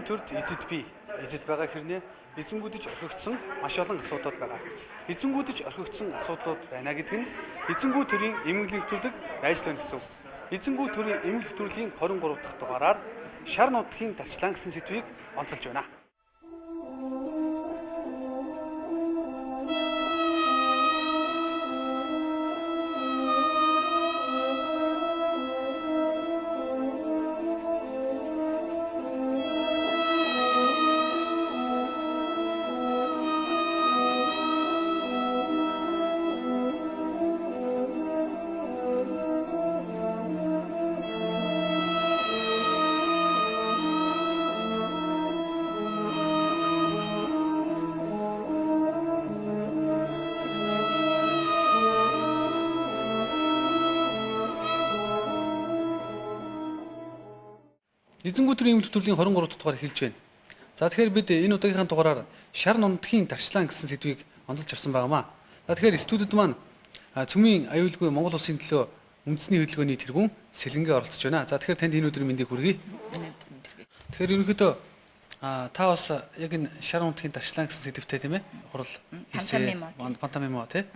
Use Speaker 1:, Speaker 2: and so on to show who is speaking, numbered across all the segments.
Speaker 1: төрд эзэд байгаа хэрнээ эзэнгүүдэж орхигдсон маш олон асуудлууд байгаа. Эзэнгүүдэж орхигдсон асуудлууд байна гэдэг нь эзэнгүү төрийн эмгэг нэвтрүүлэг байж байна гэсэн. Эзэнгүү төрийн эмгэг нэвтрүүлгийн 23 дахь дугаараар шар нутгийн дарчлаан гэсэн сэдвийг онцолж байна. Эзэнгүү төрийн эмгэг нэвтрүүлгийн 23 дахь дугаар эхэлж байна. За тэгэхээр бид энэ удаагийнхаа дугаараар шар нутгийн дарчлаан гэсэн сэдвийг онцолж авсан байнамаа. За тэгэхээр студид маань цөмийн аюулгүй Монгол улсын төлөө үндэсний хөдөлгөөний тэргүүн Сэлэнгээ оролцож байна. За тэгэхээр танд энэ өдрийн мэндийг хүргэе. Тэгэхээр ерөнхийдөө та бас яг энэ шар нутгийн дарчлаан гэсэн сэдвтэй тийм ээ хурал хийсэн пантомимо тий.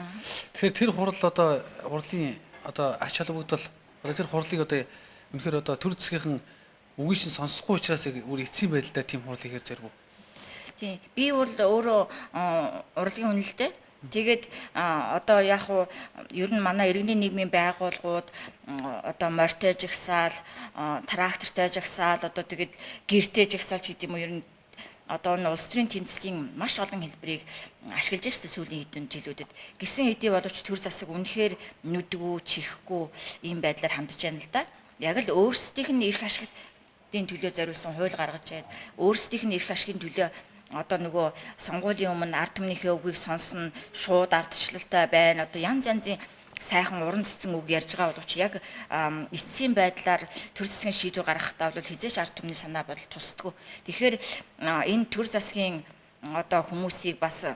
Speaker 1: Тэгэхээр тэр хурал одоо хурлын одоо ач холбогдол одоо тэр хурлыг одоо үнэхээр одоо төр засгийнхан үгүй шин сонсохгүй учраас өөр эцсийн байдлаа тийм хурлыг хэр зэрэг үү?
Speaker 2: Тийм. Би өөрөө урлагийн үнэлтэй. Тэгээд одоо яг уу ер нь манай иргэний нийгмийн байгууллагууд одоо морьтой жагсаал, трактортой жагсаал, одоо тэгээд гэртэй жагсаал гэдэг юм уу ер нь одоо энэ улс төрийн тэмцлийн маш олон хэлбэрийг ашиглаж байна сүүлийн хэдэн жилүүдэд. Гисэн хэдий боловч төр засаг үнэхээр нүдгүү, чихгүй ийм байдлаар хандж байна л да. Яг л өөрсдийнх нь эрх ашигтын төлөө зориулсан хууль гаргаж байна. Өөрсдийнх нь эрх ашигын төлөө одоо нөгөө сонгуулийн өмнө ард түмнийхээ үгийг сонсно, шууд ардчлалтай байна. Одоо янз янзын сайхан уран цэцэн үг ярьж байгаа боловч яг эцсийн байдлаар төр засгийн шийдвэр гаргахтаа бол хизээш ард түмний санаа бодол тусдаггүй. Тэгэхээр энэ төр засгийн одоо хүмүүсийг бас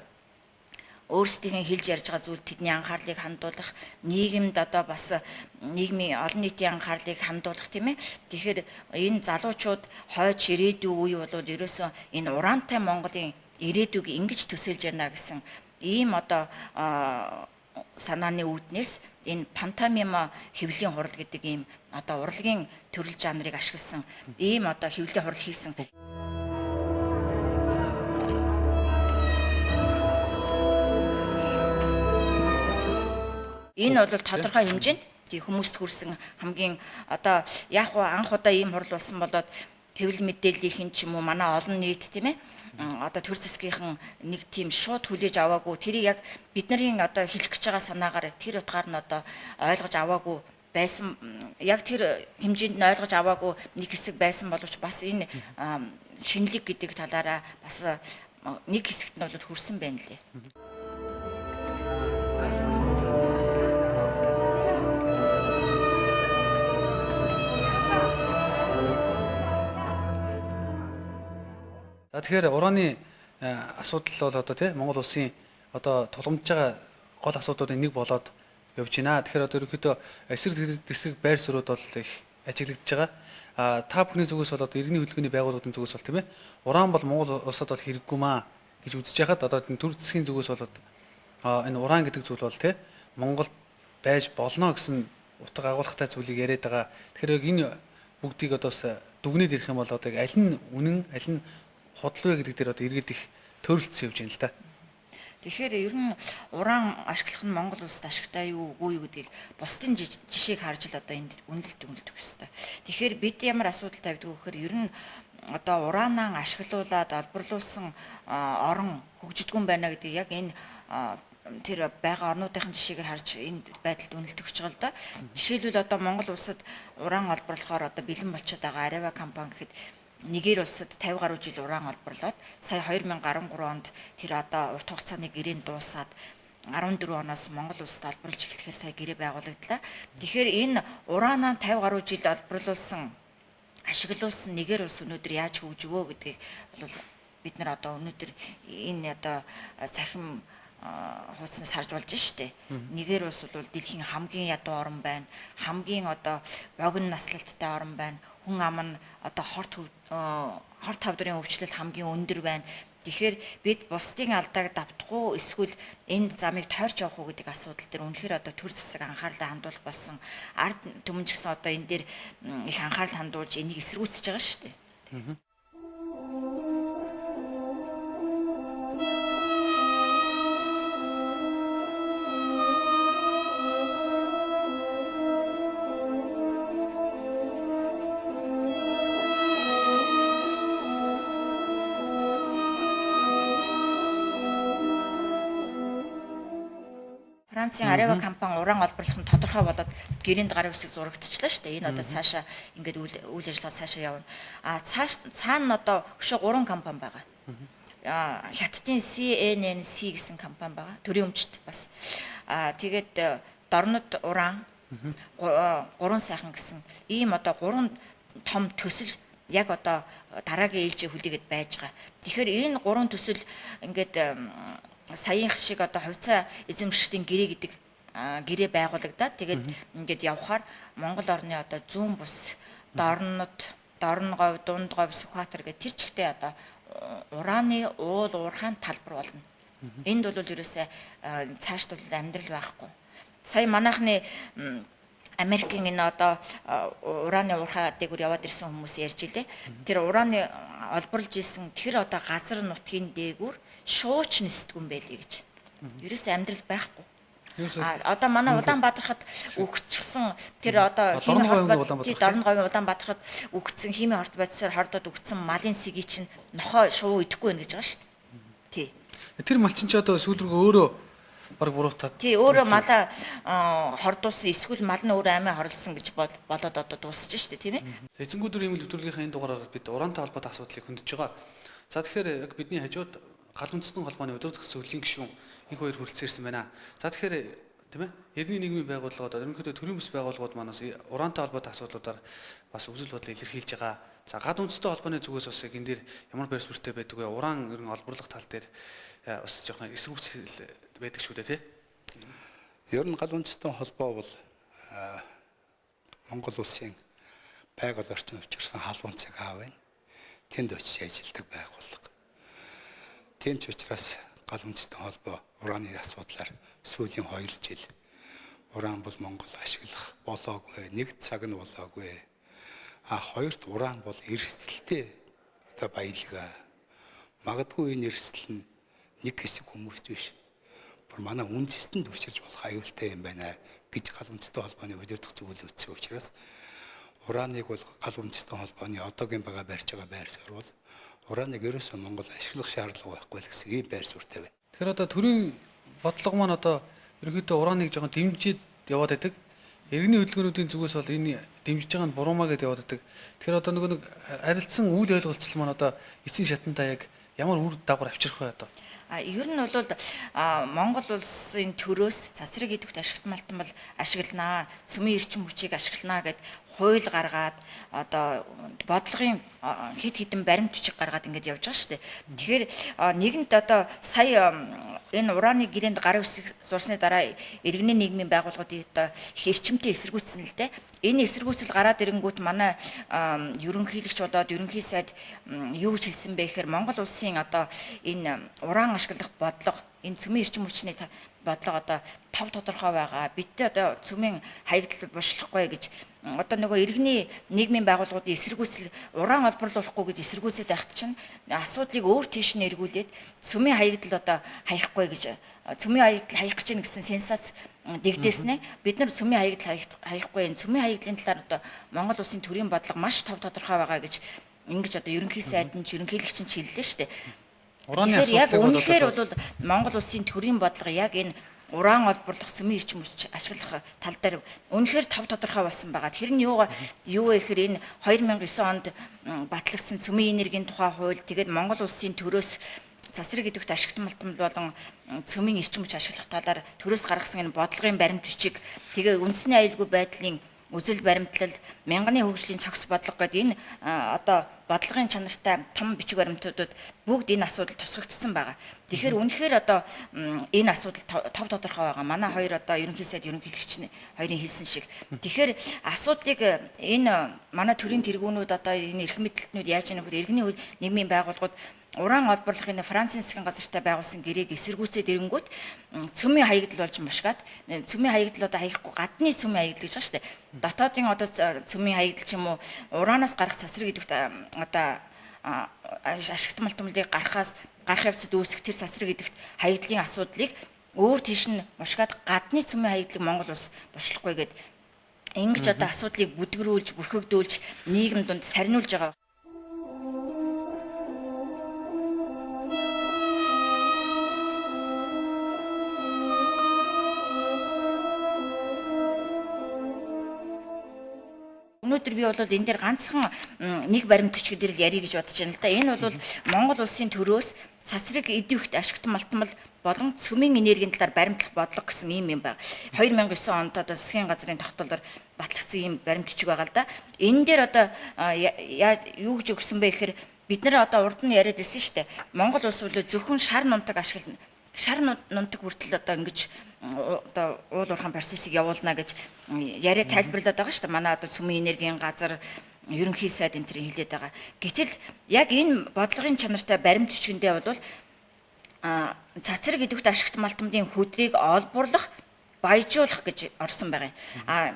Speaker 2: өөрсдийн хэлж ярьж байгаа зүйл тэдний анхаарлыг хандуулах, нийгэмд одоо бас нийгмийн олон нийтийн анхаарлыг хандуулах тийм ээ. Тэгэхээр энэ залуучууд хойч ирээдүйн үе бол ерөөсөө энэ ураантай Монголын ирээдүйг ингэж төсөөлж байна гэсэн ийм одоо санааны үүднээс энэ пантомимо хэвлэлийн хурал гэдэг ийм одоо урлагийн төрөл жанрыг ашигласан ийм одоо хэвлэлийн хурал хийсэн. Энэ бол тодорхой хэмжээнд хүмүүст хүрсэн хамгийн одоо яг уу анх удаа ийм хурал болсон болоод хэвлэл мэдээллийнхэн ч юм уу манай олон нийт тийм ээ одоо төр засгийнхан нэг тийм шууд хүлээж аваагүй тэрийг яг бидний одоо хэлэх гэж байгаа санаагаар тэр утгаар нь одоо ойлгож аваагүй байсан яг тэр хэмжээнд нь ойлгож аваагүй нэг хэсэг байсан боловч бас энэ шинэлэг гэдэг талаараа бас нэг хэсэгт нь бол хүрсэн байна лээ. За тэгэхээр ураны асуудал бол одоо тийм Монгол улсын одоо тулгамдж байгаа гол асуудлуудын нэг болоод явж байна. Тэгэхээр одоо ерөнхийдөө эсрэг дэсрэг байр суурьуд бол их ажиглагдж байгаа. Та бүхний зүгээс бол одоо иргэний хөдөлгөөний байгууллагын зүгээс бол тийм ээ уран бол Монгол улсад бол хэрэггүй маа гэж үзэж байхад одоо төр засгийн зүгээс бол энэ уран гэдэг зүйл бол тийм Монгол байж болно гэсэн утга агуулгатай зүйлийг яриад байгаа. Тэгэхээр энэ бүгдийг одоо дүгнээд ирэх юм бол одоо аль нь үнэн аль нь хотлоо гэдэг дээр одоо иргэд их төрөлцсөн явж байна л да. Тэгэхээр ер нь уран ашиглах нь Монгол улсад ашигтай юу үгүй юу гэдгийг бусдын жишээг харж л одоо энд үнэлт өгөх хэрэгтэй. Тэгэхээр бид ямар асуудал тавьдаг вэ гэхээр ер нь одоо ураанаа ашиглуулад олборлуулсан орон хөгжидгүн байна гэдэг яг энэ тэр байгаа орнуудын жишээгээр харж энэ байдалд үнэлт өгч байгаа л да. Жишээлбэл одоо Монгол улсад уран олборлохоор одоо бэлэн болчиход байгаа Areva компани гэхэд Нигер улсад 50 гаруй жил уран олборлоод сая 2013 онд тэр одоо урт хугацааны гэрээн дуусаад 14 оноос Монгол улсад олборлож эхлэхээр сая гэрээ байгуулагдлаа. Тэгэхээр энэ ураанаа 50 гаруй жил олборлуулсан ашиглуулсан Нигер улс өнөөдөр яаж хөгжвөө гэдгийг бол бид нар одоо өнөөдөр энэ одоо цахим хуудаснаас харж болж штэ. Нигер улс бол дэлхийн хамгийн ядуу орн байна. Хамгийн одоо богино наслалттай орн байна.
Speaker 3: хүн ам нь одоо хор тавдрын өвчлөл хамгийн өндөр байна. Тэгэхээр бид бусдын алдааг давтахгүй эсвэл энэ замыг тойрч явах уу гэдэг асуудал дээр үнэхээр одоо төр засаг анхаарлаа хандуулах болсон. Ард түмэн ч гэсэн одоо энэ дээр их анхаарал хандуулж энийг эсэргүүцэж байгаа шүү дээ. Францын Areva компани уран олборлох нь тодорхой болоод гэрээнд гарын үсэг зурагдчихлаа шүү дээ. Энэ одоо цаашаа ингээд үйл ажиллагаа цаашаа явна. Цаана одоо өшөө 3 компани байгаа. Хятадын CNNC гэсэн компани байгаа. Төрийн өмчт бас. Тэгээд дорнод уран 3 сайхан гэсэн ийм одоо 3 том төсөл яг одоо дараагийн ээлжийн хүлээгээд байж байгаа. Тэгэхээр энэ 3 төсөл ингээд саяынх шиг одоо хувьцаа эзэмшигчдийн гэрээ гэдэг гэрээ байгуулагдаад тэгээд ингээд явхаар Монгол орны одоо зүүн бус дорнод говь дунд говь Сүхбаатар гэх тэр чигтээ одоо ураны уул уурхайн талбар болно. Энд бол ерөөсөө цаашдуул амьдрал байхгүй. Сая манайхны Америкийн энэ одоо ураны уурхай дээгүүр яваад ирсэн хүмүүс ярьж илээ. Тэр ураны олборлж исэн тэр одоо газар нутгийн дээгүүр шууч нисдгүн байлээ гэж. Ерөөс амьдрал байхгүй. Одоо манай Улаанбаатархад өгчихсэн тэр одоо химийн Дорноговын Улаанбаатархад өгсөн химийн хорт бодисоор хордоод өгсөн малын сэгийг чинь нохоо шувуу идэхгүй байх гэж байгаа шүү дээ. Тий.
Speaker 1: Тэр мал чинь ч одоо сүүл рүү өөрөө баг буруутаад.
Speaker 3: Тий, өөрөө малаа хордуулсан эсвэл мал нь өөрөө амиа хорлсон гэж болоод одоо дуусчих шүү дээ, тийм ээ.
Speaker 1: Эзэнгүүдэр ийм нэвтрүүлгийнхаа энэ дугаараар бид ураантай холбоотой асуудлыг хөндөж байгаа. За тэгэхээр яг бидний хажууд гал үндэстэн холбооны өдөртөх зөвлөлийн гишүүн их хоёр хүрэлцэн ирсэн байна. За тэгэхээр тийм ээ, эрдэнэ нийгмийн байгууллагууд, ерөнхийдөө төрийн бүс байгууллагууд манаас ураантай холбоотой асуудлуудаар бас үзэл бодлоо илэрхийлж байгаа. За гал үндэстэн холбооны зүгээс бас яг энэ дээр ямар байр суурьтай байдаг вэ? Уран ерөн олборлох тал дээр бас жоохон эсэргүүцэл байдаг шүү дээ, тий?
Speaker 4: Ер нь гал үндэстэн холбоо бол Монгол улсын байгаль орчин учирсан халуун цаг аав байна. Тэнд очиж ажилладаг байгууллага. Тийм ч учраас гал үндэстэн холбоо ураны асуудлаар сүүлийн 2 жил уран бол Монгол ашиглах болоогүй, нэг цаг нь болоогүй. Хоёрт уран бол эрсдэлтэй одоо баялгаа. Магадгүй энэ эрсдэл нь нэг хэсэг хүмүүст биш. Бүр манай үндэстэнд учирч болох аюултай юм байна гэж гал үндэстэн холбооны өдөртөх зөвлөл өгсөн учраас ураныг бол гал үндэстэн холбооны одоогийн байгаа барьж байгаа байр суурь бол ураныг ерөөсөө Монгол ашиглах шаардлага байхгүй л гэсэн ийм байр суурьтай байна.
Speaker 1: Тэгэхээр одоо төрийн бодлого маань одоо ерөнхийдөө ураныг жоохон дэмжиж яваад байдаг. Иргэний хөдөлгөөнүүдийн зүгээс бол энэ дэмжиж байгаа нь буруу маа гэдээ яваад байдаг. Тэгэхээр одоо нэг арилцсан үйл ойлголцол маань одоо эцсийн шатандаа яг ямар үр дагавар авчрах вэ одоо?
Speaker 3: Ер нь бол Монгол улсын төрөөс цацрыг идэвхт ашигт малтан бол ашигланаа, цөмийн эрчим хүчийг ашигланаа гэд хууль гаргаад одоо бодлогын хэд хэдэн баримт бичиг гаргаад ингэж явж байгаа шүү дээ. Тэгэхээр нэгэнт одоо сая энэ ураны гэрээнд гарын үсэг зурсны дараа иргэний нийгмийн байгууллагуудыг одоо их эрчимтэй эсэргүүцсэн л дээ. Энэ эсэргүүцэл гараад ирэнгүүт манай ерөнхийлөгч болоод ерөнхий сайд юу гэж хэлсэн бэ гэхээр Монгол улсын одоо энэ уран ашиглах бодлого энэ цөмийн эрчим хүчний бодлого одоо тав тодорхой байгаа. Бидтэй одоо цөмийн хаягдал бошлохгүй гэж одоо нөгөө иргэний нийгмийн байгууллагуудын эсэргүүцэл уран олборлуулахгүй гэж эсэргүүцээд байхад чинь асуудлыг өөр тийш нь эргүүлээд цөмийн хаягдал одоо хаяхгүй гэж цөмийн хаягдал хаях гэж гэсэн сенсац дэгдээснэ. Бид нар цөмийн хаягдал хаяхгүй энэ цөмийн хаягдлын талаар одоо Монгол улсын төрийн бодлого маш тав тодорхой байгаа гэж ингэж одоо ерөнхий сайд нь ерөнхийлөгч нь хэллээ шүү дээ.
Speaker 1: Ураны
Speaker 3: асуудал яг үнэхээр бол Монгол улсын төрийн бодлого яг энэ уран олборлох цөмийн эрчим хүч ашиглах тал дээр үнэхээр тав тодорхой болсон байгаа. Тэр нь юу вэ гэхээр энэ 2009 онд батлагдсан цөмийн энергийн тухай хууль тэгээд Монгол улсын төрөөс цасрыг идэвхт ашигт малтан болон цөмийн эрчим хүч ашиглах талаар төрөөс гаргасан энэ бодлогын баримт бичиг тэгээ үндэсний аюулгүй байдлын үзэл баримтлал, мянганы хөгжлийн цогц бодлого гэдэг энэ одоо бодлогын чанартай том бичиг баримтуудад бүгд энэ асуудал тусгагдсан байгаа. Тэгэхээр үнэхээр одоо энэ асуудал тов тодорхой байгаа. Манай хоёр одоо ерөнхий сайд ерөнхийлөгч хоёрын хэлсэн шиг. Тэгэхээр асуудлыг энэ манай төрийн тэргүүнүүд одоо энэ эрх мэдлэлтнүүд яаж яах вэ? Иргэний нийгмийн байгууллагууд уран олборлогын Францын засгийн газартай байгуулсан гэрээг эсэргүүцээд ирэнгүүт цөмийн хаягдал болж мушгаад цөмийн хаягдал одоо хаяхгүй гадны цөмийн хаягдал гэж байна шүү дээ. Дотоодын одоо цөмийн хаягдал ч юм уу ураанаас гарах цасраг гэдэгт одоо ашигт малтмалыг гарах явцад үүсэх тэр цасраг гэдэгт хаягдлын асуудлыг өөр тийш нь мушгаад гадны цөмийн хаягдлыг Монгол улс туршлахгүй гээд ингэж одоо асуудлыг бүдгэрүүлж бүрхэгдүүлж нийгэм донд сарниулж байгаа. Өнөөдөр би бол энэ дээр ганцхан нэг баримт төчг дээр л ярих гэж бодож байна л да. Энэ бол Монгол улсын төрөөс цасраг идэвхт ашигт малтмал болон цөмийн энергийн талаар баримтлах бодлого гэсэн юм байна. 2009 онд одоо засгийн газрын тогтоолоор батлагдсан ийм баримт төчг байгаа л да. Энэ дээр одоо юу гэж өгсөн бэ гэхээр бид нэр одоо урд нь яриад байсан шүү дээ. Монгол улс бол зөвхөн шар нунтаг ашиглана. Шар нунтаг хүртэл одоо ингэж одоо уул уурхайн процессыг явуулна гэж яриа тайлбарлаад байгаа шүү дээ. Манай одоо цөмийн энергийн газар ерөнхий сайд энэ төрлийн хэлээд байгаа. Гэтэл яг энэ бодлогын чанартай баримт төчгөндөө бол цацраг идэвхт ашигт малтмын хөдрийг олборлох, баяжуулах гэж орсон байгаа юм.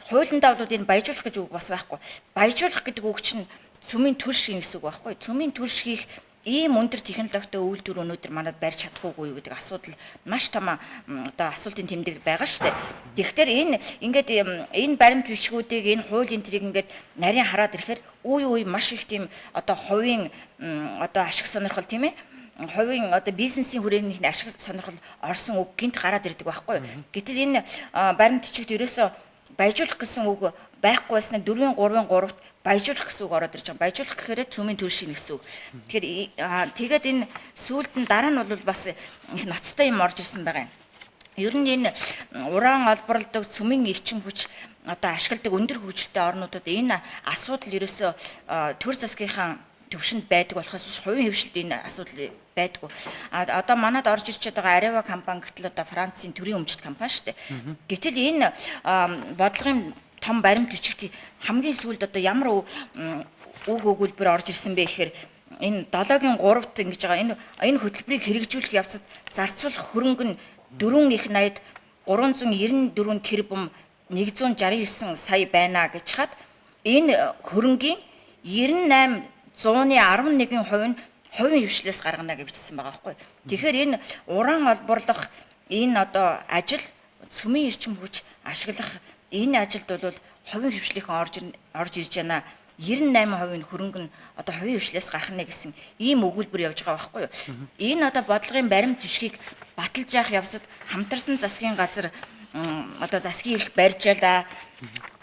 Speaker 3: Хуулиндаа бол энэ баяжуулах гэж үг бас байхгүй. Баяжуулах гэдэг үг чинь цөмийн төрш гэсэн үг байхгүй. Цөмийн төрш хийх ийм өндөр технологитой үйлдвэр өнөөдөр манад барьж чадах уугүй юу гэдэг асуудал маш том одоо асуултын тэмдэг байгаа шүү дээ. Тэгэхээр энэ баримт бичгүүдийг энэ хуулийн тэрийг ингээд нарийн хараад ирэхээр үе маш их тийм одоо хувийн одоо ашиг сонирхол тийм ээ. Хувийн одоо бизнесийн хүрээгнийхний ашиг сонирхол орсон үг гинт гараад ирдэг байхгүй юу. Гэтэл энэ баримт бичигт ерөөсөө баяжуулах гэсэн үг байхгүй байснаа 4-3-3-т баяжуулах гэсэн үг ороод ирж байгаа. Баяжуулах гэхээр цөмийн төршин гэсэн үг. Тэгэхээр тэгээд энэ сүүлд нь дараа нь бол бас их ноцтой юм орж ирсэн байгаа юм. Ер нь энэ уран олборлдог цөмийн эрчим хүч одоо ашигладаг өндөр хөгжилтэй орнуудад энэ асуудал ерөөсөө төр засгийнхаа төвшөнд байдаг болохоос хувийн хөвшилд энэ асуудал байдгүй. Одоо манад орж ирж байгаа Areva компани гэтэл одоо Францын төрийн өмчт компани шүү дээ. Гэтэл энэ бодлогын том баримт бичигт хамгийн сүүлд одоо ямар үг өгүүлбэр орж ирсэн бэ гэхээр энэ 7-гийн 3-т ингэж байгаа энэ хөтөлбөрийг хэрэгжүүлэх явцад зарцуулах хөрөнгө нь 4.80-д 394 тэрбум 169 сая байна гэж хаад энэ хөрөнгийн 98.11% нь хувийн хвшлээс гаргана гэж бичсэн байгаа байхгүй. Тэгэхээр энэ уран олборлох энэ одоо ажил цөмийн эрчим хүч ашиглах энэ ажилд бол хувийн хвшлийнхэн орж ирж байна. 98% нь хөрөнгө нь одоо хувийн хвшлээс гарах нэ гэсэн ийм өгүүлбэр явж байгаа байхгүй юу. Энэ одоо бодлогын баримт төшгийг баталж явах явцад хамтарсан засгийн газар одоо засгийн эрх барьжаалаа.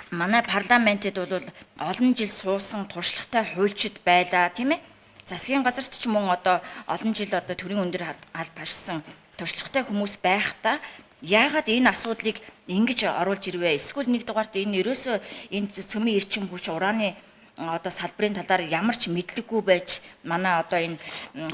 Speaker 3: Манай парламентэд бол олон жил суусан туршлагатай хуульчид байлаа тийм ээ. Засгийн газарт ч мөн одоо олон жил одоо төрийн өндөр алба ашигласан туршлагатай хүмүүс байхдаа яагаад энэ асуудлыг ингэж оруулж ирвэ? Эсвэл нэг дугаарт энэ ерөөсөө энэ цөмийн эрчим хүч урааны одоо салбарын талаар ямар ч мэдлэггүй байж манай одоо энэ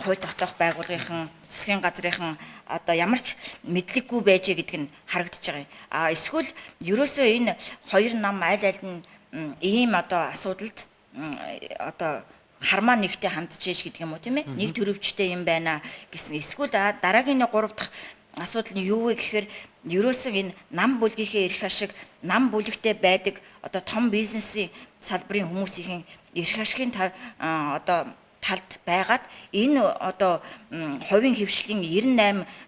Speaker 3: хууль тогтоох байгууллагын засгийн газрын одоо ямар ч мэдлэггүй байж гэдэг нь харагдаж байгаа юм. Эсвэл ерөөсөө энэ хоёр нам аль нь ийм одоо асуудалд одоо хармаа нэгтэй хандж ийж гэдэг юм уу тийм ээ? Нэг төрөвчтэй юм байна гэсэн. Эсвэл дараагийн 3 дахь асуудал нь юу вэ гэхээр ерөөсөө энэ нам бүлгийнхээ эрх ашиг нам бүлэгтэй байдаг одоо том бизнесийн салбарын хүмүүсийн эрх ашигын одоо талд байгаад энэ одоо хувийн хвшлийн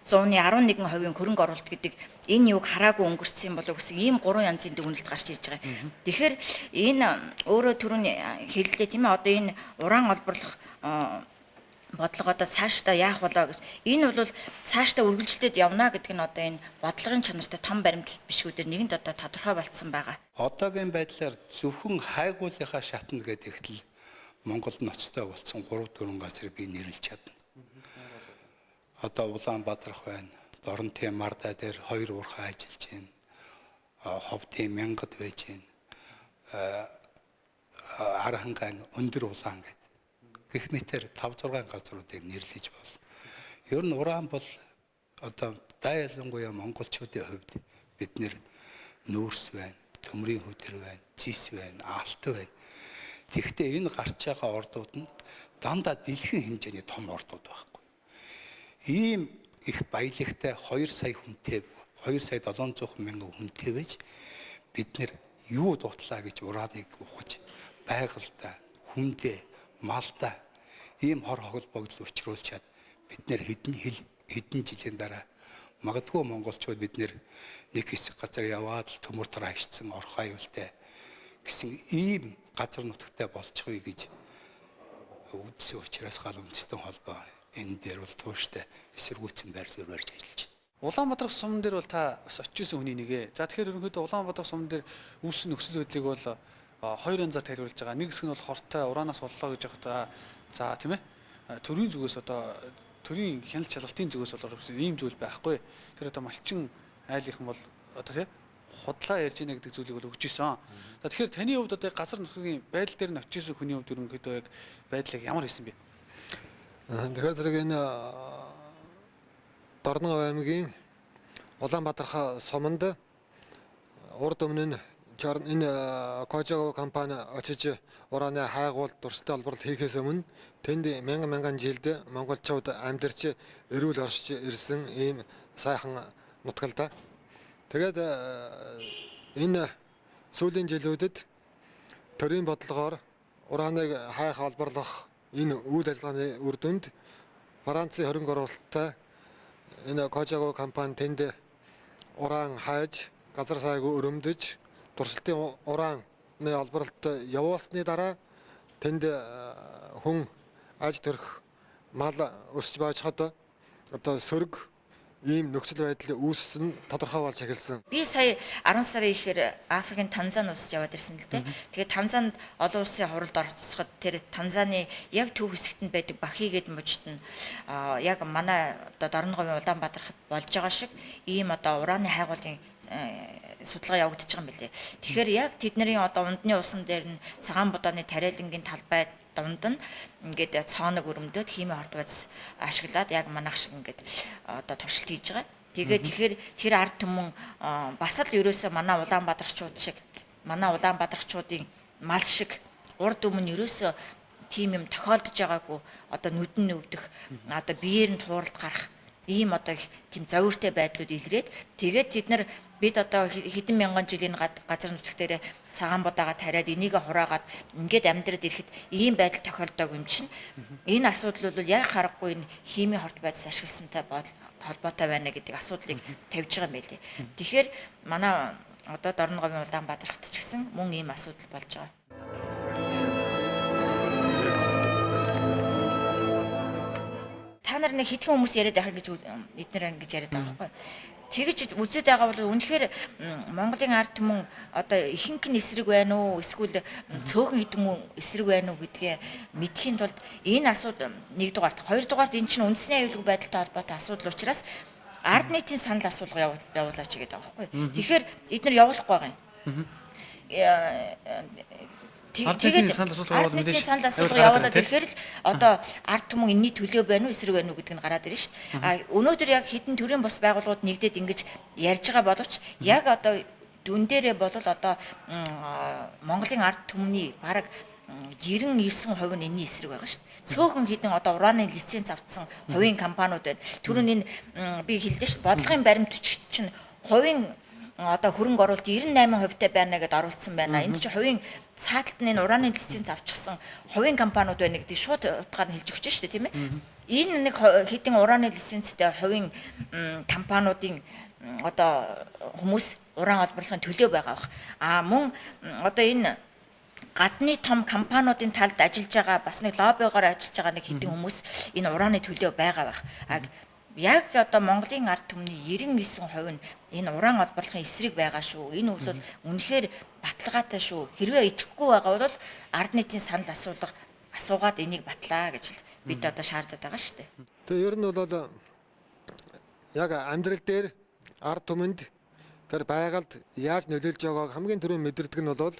Speaker 3: 98.11% хөрөнгө оруулалт гэдэг энэ юуг хараагүй өнгөрцсөн болов гэсэн ийм 3 янзын дүгнэлт гарч ирж байгаа. Тэгэхээр энэ өөрөө түрүүний хэллээ тийм ээ одоо энэ уран олборлох бодлого одоо цаашдаа яах болоо гэж энэ бол цаашдаа үргэлжлээд явна гэдэг нь одоо энэ бодлогын чанартай том баримт бичгүүдээр нэгэнд одоо тодорхой болцсон байгаа.
Speaker 4: Одоогийн байдлаар зөвхөн хайгуулынхаа шатна гэдэгт л Монгол ноцтой болсон 3-4 газрыг би нэрлэж чадна. Одоо Улаанбаатарх байна. Доронтын Марда дээр 2 уурхай ажиллаж байна. Ховдын Мянгад байж байна. Арангаан, өндөр улаан гэдэг гэх мэтэр 5-6 газруудыг нэрлэж болно. Ер нь уран бол одоо дайлангуяа монголчуудын хувьд бид нэр нүүрс байна, төмрийн хөдөр байна, зис байна, алт байна. Тэгэхдээ энэ гарч байгаа ордууд нь дандаа дэлхийн хэмжээний том ордууд байхгүй. Ийм их баялагтай 2 сая хүнтэй 2 сая 700 мянган хүнтэй байж бид нэр юу дутлаа гэж урааныг ухаж байгальтай, хүндээ, малтай ийм хор холбогдол учруулчаад бид нэр хэдэн жилийн дараа магадгүй монголчууд бид нэр нэг хэсэг газар яваад л төмөр тараа ичсэн орхоо аюултай гэсэн ийм газар нутагтай болчихъя гэж үдсэн учраас галан үндэстэн холбоо энэ дээр бол тууштай эсэргүүцэн байр суурь барьж ажиллаж байна.
Speaker 1: Улаанбаатар суман дээр бол та бас очижсэн хүний нэгэ. За тэгэхээр ерөнхийдөө Улаанбаатар суман дээр үүссэн нөхцөл байдлыг бол хоёр янзаар тайлбарлаж байгаа. Нэг хэсэг нь бол хортой ураанаас боллоо гэж явахдаа за тийм ээ. Төрийн зүгээс одоо төрийн хяналт шалгалтын зүгээс бол ийм зүйл байхгүй. Тэр одоо малчин айлынхан бол одоо тийм худлаа ярьж ийнэ гэдэг зүйлийг бол өгч ийсэн. За тэгэхээр таны хувьд одоо газар нутгийн байдал дээр нь очижсэн хүний хувьд ерөнхийдөө яг байдлыг ямар хийсэн бэ?
Speaker 5: Тэгэхээр зэрэг энэ Дорногов аймгийн Улаанбаатар суманд урд өмнө энэ Кожаго компани очиж урааны хайгуул дурстай олборлол хийхээс өмнө тэнд мянган жилд монголчууд амьдарч эрүүл оршиж ирсэн ийм сайхан нутгалда. Тэгээд энэ сүүлийн жилүүдэд төрийн бодлогоор урааныг хайх олборлох энэ үйл ажиллагааны үр дүнд Францын хөрөнгө оруулалттай энэ Кожаго компани тэнд уран хайж газар сайгүй өрөмдөж дурсалтын урааны олборлолт явуулсны дараа тэнд хүн аж төрөх мал өсч байж хад одоо сөрөг ийм нөхцөл байдал үүссэн тодорхой болж эхэлсэн.
Speaker 3: Би сая 10 сарын ихээр Африкийн Танзан улсад яваад ирсэн л дээ. Тэгээд Танзанд олон улсын хуралд оролцоход тэр Танзаны яг төв хэсэгт нь байдаг Бахи гэдэг мужид нь яг манай одоо Дорноговын Улаанбаатархад болж байгаа шиг ийм одоо урааны хайгуулын судалгаа явагдаж байгаа юм билээ. Тэгэхээр яг тэдний одоо ундны усан дээр нь цагаан бодооны тариалангийн талбай дунд нь ингээд цооног өрөмдөд химийн хорт байц ашиглаад яг манайх шиг ингээд одоо туршилт хийж байгаа. Тэгэхээр тэр ард түмэн бас л ерөөсөө манай Улаанбаатарчуудын мал шиг урд өмнө ерөөсөө тийм юм тохиолдож байгаагүй одоо нүдэн өвдөх одоо биеэр нь тууралт гарах ийм одоо тийм зовиртой байдлууд илрээд тэгээд тэд нар бид одоо хэдэн мянган жилийн газар нутаг дээр цагаан бодаага тариад энийг хураагаад ингээд амьдраад ирэхэд ийм байдал тохиолдог юм чинь энэ асуудал бол яг харахгүй энэ химийн хорт байдлаас ашигласантай холбоотой байна гэдэг асуудлыг тавьж байгаа юм байлээ. Тэгэхээр манай одоо Дорноговын Улаанбаатарт ч гэсэн мөн ийм асуудал болж байгаа. Та нар нэг хэдхэн хүмүүс яриад байх гэж эдгээр ингэж яриад байгаа байхгүй. Тэгж үзээд байгаа бол үнэхээр Монголын ард түмэн одоо ихэнх нь эсрэг байна уу эсвэл цөөхөн хэдэн эсрэг байна уу гэдгээ мэдхийн тулд энэ асуудал нэгдүгээрт хоёрдугаарт эн чинь үндэсний аюулгүй байдалтай холбоотой асуудал учраас ард нийтийн санал асуулга явуулаач гэдэг байгаа байхгүй. Тэгэхээр эдгээр явуулахгүй байгаа юм. Тэгээд санал асуулга явуулаад ирэхээр л одоо ард түмэн энэний төлөө байна уу эсрэг байна уу гэдэг нь гараад ирнэ шүү дээ. А өнөөдөр яг хэдэн төрлийн бос байгууллагууд нэгдээд ингэж ярьж байгаа боловч яг одоо дүн дээрээ бол одоо Монголын ард түмний бараг 99% нь энэний эсрэг байгаа шүү дээ. Цөөхөн хэдэн одоо урааны лиценз авсан хувийн компаниуд байна. Түрүүн энэ би хэлдэж шүү бодлогын баримтчид чинь хувийн одоо хөрөнгө оруулалт 98% таа байна гэдээ оруулсан байна. Энд чинь хувийн цааталт нь урааны лиценз авчихсан хувийн компаниуд байна гэдэг шууд утгаар нь хэлж өгч шүү дээ тийм ээ. Энэ нэг хэдэн урааны лицензтэй хувийн компаниудын одоо хүмүүс уран олборлохын төлөө байгаа бах. А мөн одоо энэ гадны том компаниудын талд ажиллаж байгаа бас нэг лоббигоор ажиллаж байгаа нэг хэдэн хүмүүс энэ урааны төлөө байгаа бах. Яг одоо Монголын ард түмний 99% нь энэ уран олборлохын эсрэг байгаа шүү. Энэ бол үнэхээр баталгаатай шүү. Хэрвээ итгэхгүй байгаа бол ард нийтийн санал асуугаад энийг батлаа гэж бид одоо шаардаад байгаа шүү дээ.
Speaker 5: Тэгээ ер нь бол яг амьдрал дээр ард түмэнд тэр байгальд яаж нөлөөлж байгааг хамгийн түрүүнд мэдэрдэг нь бол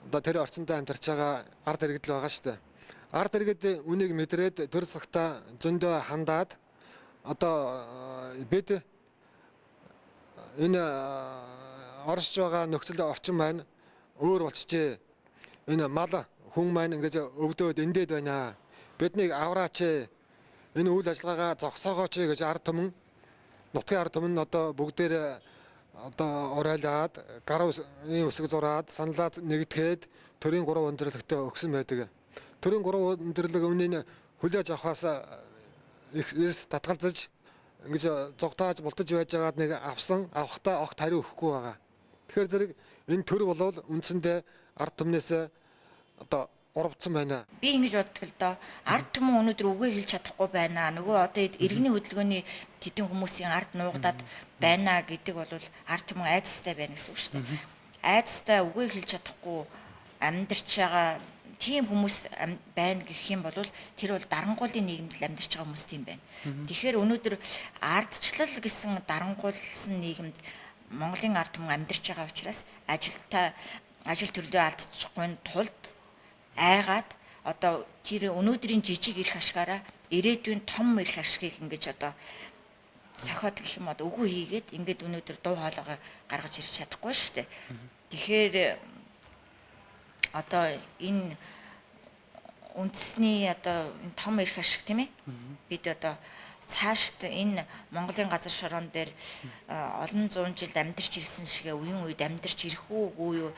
Speaker 5: одоо тэр орчиндөө амьдарч байгаа ард иргэд л байгаа шүү дээ. Ард иргэд үнийг мэдрээд төр цагта зөндөө хандаад одоо бид энэ оршиж байгаа нөхцөл орчин маань өөр болчихжээ. Энэ мал хүн маань ингэж өвдөөд эндээд байна. Биднийг авраач. Энэ үйл ажиллагаагаа зогсоогооч гэж ард түмэн нутгийн ард түмэн одоо бүгдээр одоо орайлаад гар үсэг зураад саналаа нэгтгэхэд төрийн 3 өндөрлөгтөө өгсөн байдаг. Төрийн 3 өндөрлөг өмнө хүлээж авахаас их эрс татгалзаж ингэж зугатааж бултаж байж байгаад нэг авахтаа огт хариу өгөхгүй байгаа. Тэгэхээр зэрэг энэ төр болвол үндсэндээ ард түмнээс одоо урвцсан байна.
Speaker 3: Би ингэж боддог л доо. Ард түмэн өнөөдөр үгээ хэлж чадахгүй байна. Нөгөө одоо иргэний хөдөлгөөний тэдэн хүмүүсийн ард нуугдаад байна гэдэг бол ард түмэн айдастай байна гэсэн үг шүү дээ. Айдастай үгээ хэлж чадахгүй амьдарч байгаа тийм хүмүүс байна гэх юм бол тэр бол дарангуулын нийгэмд амьдарч байгаа хүмүүс тийм байна. Тэгэхээр өнөөдөр ардчлал гэсэн дарангуулсан нийгэмд Монголын ард түмэн амьдарч байгаа учраас ажил төрлөө алдчихгүй тулд айгаад одоо тэр өнөөдрийн жижиг эрх ашгаараа ирээдүйн том эрх ашгийг ингэж одоо сохиод гэх юм одоо үгүй хийгээд ингээд өнөөдөр дуу хоолойгоо гаргаж ирч чадахгүй шүү дээ. Тэгэхээр одоо энэ үндэсний одоо энэ том эрх ашиг тийм ээ бид одоо цаашд энэ Монголын газар шороон дээр олон зуун жил амьдарч ирсэн шигээ үеийн үед амьдарч ирэх үгүй юу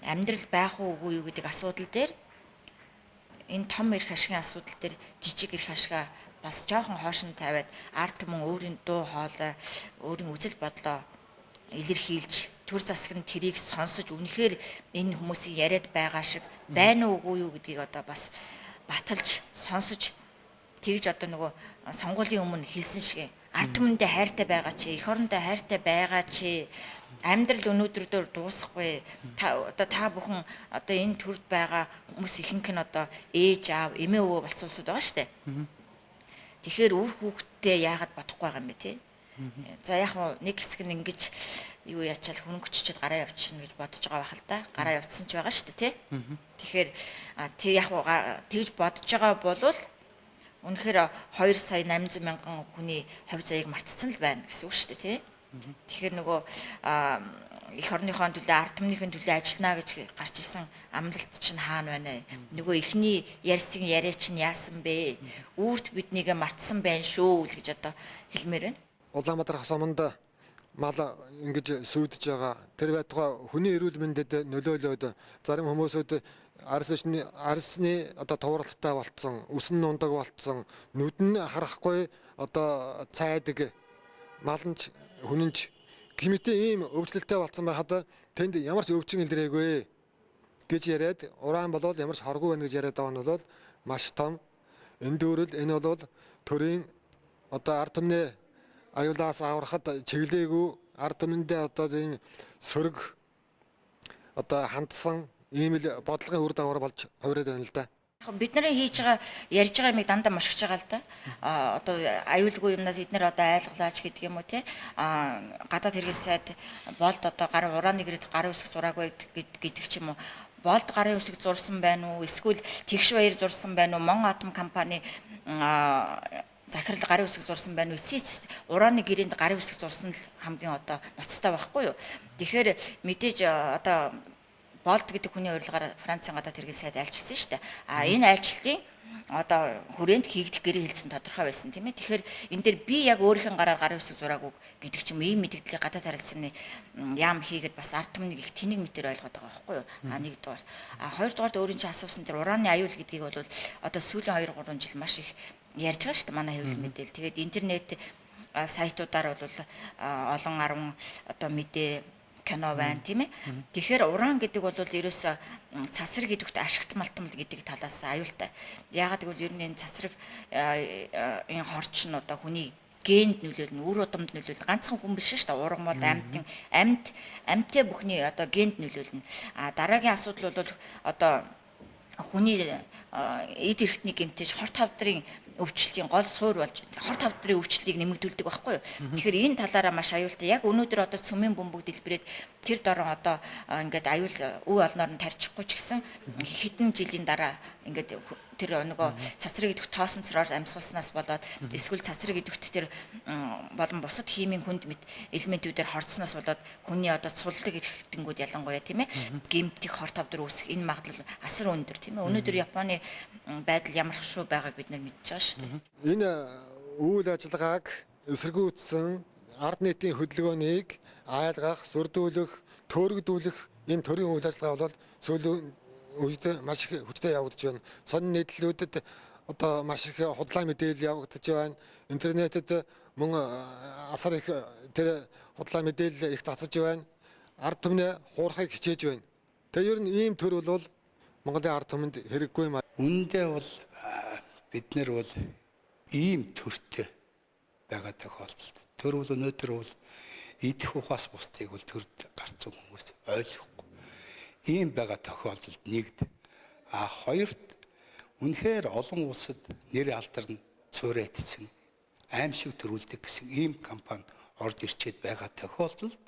Speaker 3: амьдрал байх үгүй юу гэдэг асуудал дээр энэ том эрх ашигын асуудал дээр жижиг эрх ашигаа бас жоохон хоошин тавиад ард түмэн өөрийн дуу хоолой, өөрийн үзэл бодлоо илэрхийлж төр засаг нь тэрийг сонсож үнэхээр энэ хүмүүсийн яриад байгаа шиг байна уугүй юу гэдгийг одоо бас баталж сонсож тэгж одоо нөгөө сонгуулийн өмнө хэлсэн шиг ард түмэндээ хайртай байгаа чи, эх орондоо хайртай байгаа чи амьдрал өнөөдрөөр дуусахгүй та бүхэн одоо энэ төрд байгаа хүмүүс ихэнх нь одоо ээж аав эмээ өвөө болцуулсууд байгаа штэ. Тэгэхээр үр хүүхдтэй яагаад бодохгүй байгаа юм бэ те? За яг нэг хэсэг нь ингэж юу ячаал хөнгөччөд гараа явчихна гэж бодож байгаа байх л да. Гараа явцсан ч байгаа штэ те. Тэгэхээр тэр яг тэгж бодож байгаа болвол үнэхээр 2 сая 800 мянган хүний хувь заяаг мартцсан л байна гэсэн үг штэ те. Тэгэхээр нөгөө эх орныхон төлөө ард түмнийхэн төлөө ажиллана гэж гарч ирсэн амлалт чинь хаана байна? Нөгөө эхний ярьсан яриа чинь яасан бэ? Үүрт биднийг мартсан байна шүү л гэж одоо хэлмээр байна.
Speaker 5: Улаанбаатар хосомонд мал ингэж сүйдэж байгаа. Тэр байтугай хүний эрүүл мэндэд нөлөөлөөд зарим хүмүүсүүд арсны одоо тууралтай болцсон, үсэн нундаг болцсон, нүд нь харахгүй одоо цайдаг маланч хүнэнч гэмтээ ийм өвчлөлтэй болсон байхад тэнд ямар ч өвчин илрээгүй гэж яриад уран болвол ямар ч хоргүй байна гэж яриад байгаа нь бол маш том эндүүрэл энэ бол төрийн одоо ард түмний аюулаас аврахад чиглээгүй ард түмэндээ одоо ийм сөрөг одоо хандсан ийм л бодлогын үр дагавар болж хувираад байна л да.
Speaker 3: Бид нарын хийж байгаа ярьж байгаа юмыг дандаа мушгиж байгаа л да. Одоо аюулгүй юмнаас эднэр одоо айлглаач гэдэг юм уу те. Гадаад хэргийн сайд болд одоо урааны гэрэл гарын үсэг зураагүй гэдэг ч юм уу. Болд гарын үсэг зурсан байна уу? Эсвэл тэгш баяр зурсан байна уу? Мон атом компани захирал гарын үсэг зурсан байна уу? Эцэст урааны гэрээнд гарын үсэг зурсан л хамгийн одоо ноцтой байхгүй юу? Тэгэхээр мэдээж одоо болд гэдэг хүний урилгаар Францын гадаад хэргийн сайд айлчилсан шүү дээ. Энэ айлчлалын одоо хүрээнд хийгдэх гэрээ хэлсэн тодорхой байсан тийм ээ. Тэгэхээр энэ дээр би яг өөрийнхөө гараар гарын үсэг зураагүй гэдэг ч юм ийм мэдээллийг гадаад харилцааны яам хийгээд бас ард түмнийг их тэнэг мэтэр ойлгоод байгаа байхгүй юу? Нэгдүгээр. Хоёрдугаар өөрийн чинь асуусан тэр урааны аюул гэдгийг бол одоо сүүлийн 2-3 жил маш их ярьж байгаа шүү дээ. Манай хэвлэл мэдээлэл. Тэгээд интернет сайтуудаар бол олон 10 одоо мэдээ кино байна тийм ээ. Тэгэхээр уран гэдэг бол ерөөсө цасраг идэвхтэй ашигт малтмал гэдэг талаас аюултай. Яагаад гэвэл ер нь энэ цасраг энэ хорч нь одоо хүний генд нөлөөлнө, үр удамд нөлөөлнө. Ганцхан хүн биш шүү дээ. Уран бол амьттай бүхний одоо генд нөлөөлнө. Дараагийн асуудал бол одоо хүний эд эрхтний гэмтэж хорт хавдрын өвчлөлийн гол суур болж хор тавдрын өвчлөлийг нэмэгдүүлдэг байхгүй юу. Тэгэхээр энэ талаараа маш аюултай. Яг өнөөдөр одоо цөмийн бөмбөг дэлбэрээд тэр дорон одоо ингээд аюул үе олноор нь тарьчихгүй ч гэсэн хэдэн жилийн дараа ингээд тэр нөгөө цацраг идэх тоосон цороор амьсгалснаас болоод эсвэл цацраг идэвхт тэр болон бусад химийн хүнд мэд элементүүдээр хорцсноос болоод хүний одоо цуллаг ирэхтэнгүүд ялангуяа тийм ээ гэмтэх хор тавдар үүсэх энэ магадлал асар өндөр тийм ээ. Өнөөдөр Японы байдал ямар шүү байгааг бид нар мэдж байгаа шүү дээ.
Speaker 5: Энэ үйл ажиллагааг эсэргүүцсэн ард нийтийн хөдөлгөөнийг айлгах, сүрдүүлэх, төөрөгдүүлэх энэ төрлийн үйл ажиллагаа бол сүүлийн үед маш их хүчтэй явагдаж байна. Сонин нийтлэлүүдэд одоо маш их худлаа мэдээлэл явагдаж байна. Интернетэд мөн асар их тэр худлаа мэдээлэл их цацаж байна. Ард түмнээ хуурахыг хичээж байна. Тэгээ ер нь ийм төр бол Монголын ард түмэнд хэрэггүй юм.
Speaker 4: Үүндээ бол бид нар бол ийм төртэй байгаа тохиолдолд. Төр бол өнөөдөр бол идэх ухаас бусдыг бол төрд гарцсан хүмүүс ойлгохгүй. Ийм байгаа тохиолдолд нэгд хоёрт үнэхээр олон улсад нэр алдарн цуурайтсан аимшиг төрүүлдэг гэсэн ийм компани орж ирчээд байгаа тохиолдолд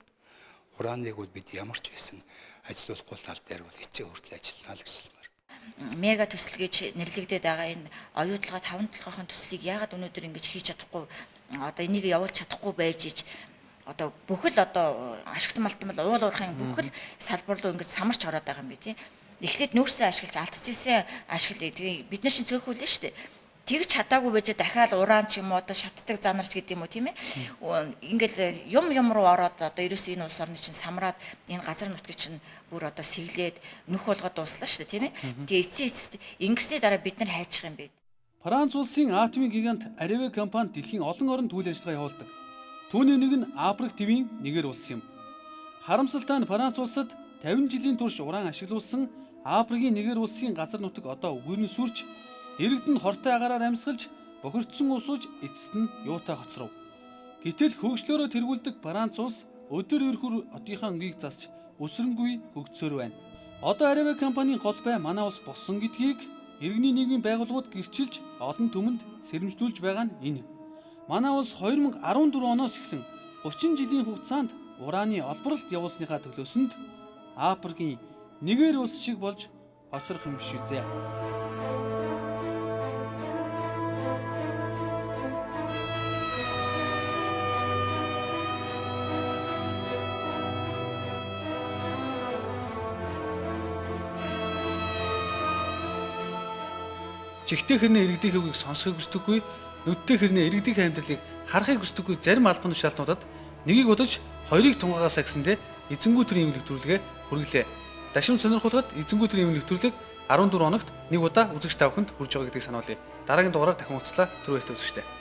Speaker 4: урааныг бол бид ямар ч байсан ажилуулахгүй тал дээр бол эцэг хүртэл ажиллана л гэсэн юм.
Speaker 3: Мега төсөл гэж нэрлэгдээд байгаа энэ оюутлага 5 толгойн төслийг яагаад өнөөдөр ингэж хийж чадахгүй одоо энийг явуулж чадахгүй байж иж одоо бүхэл одоо ашигт малтмал уул уурхайн бүхэл салбар руу ингэж самарч ороод байгаа юм би тий. Эхлээд нүүрсээ ашиглаж алдцээсээ ашиглая. Тэгээ бид нар чинь цөөхүүлнэ шүү дээ. Тэгж чадаагүй байж дахиад уран ч юм уу одоо шатдаг занарч гэдэг юм уу тийм ээ. Ингээл юм руу ороод одоо ерөөс энэ улс орны чинь самраад энэ газар нутгийг чинь бүр одоо сэглээд нөх болгоод дууслаа шүү дээ тийм ээ. Тэгээ эцсийн ингэсний дараа бид нар хайчих юм бэ.
Speaker 2: Франц улсын атомын гигант Areva компани дэлхийн олон оронд үйл ажиллагаа явуулдаг. Түүний нэг нь Африк твийн нэгэр улс юм. Харамсалтай нь Франц улсад 50 жилийн турш уран ашиглуулсан Африкийн нэгэр улсын газар нутаг одоо үгүйн сүрч иргэд нь хортой агаараар амьсгалж бохирдсон усууж эцэст нь юутай хоцров. Гэтэл хөгжлөөрөө тэргүүлдэг Франц улс өдөр өрхөр одынхаа өнгийг засч өсрөнгүй хөгжсөөр байна. Одоо Areva компанийн гол бай манай улс болсон гэдгийг иргэний нийгмийн байгууллагууд гэрчилж олон түмэнд сэрэмжлүүлж байгаа нь энэ. Манай улс 2014 оноос эхлэн 30 жилийн хугацаанд урааны олборлолт явуулсныхаа төлөөсөнд Африкийн нэгэр улс шиг болж хоцрох юм биш үзье.
Speaker 1: Чихтэй хэрнээ иргэдийн хөвгийг сонсохыг хүсдэггүй, нүдтэй хэрнээ иргэдийн амьдралыг харахыг хүсдэггүй зарим албан тушаалтнуудад нэгийг удаж хоёрыг тунгагаасаа гэсэндээ эзэнгүү төрийн эмнэлэг нэвтрүүлгээ хүргэлээ. Дашин сонирхолтой эзэнгүү төрийн эмнэлэг нэвтрүүлэг 14 хоногт нэг удаа үзэгч та бүхэнд хүрж байгаа гэдгийг сануулъя. Дараагийн дугаараар дахин уулзлаа. Түр баяртай үзэгчтэй.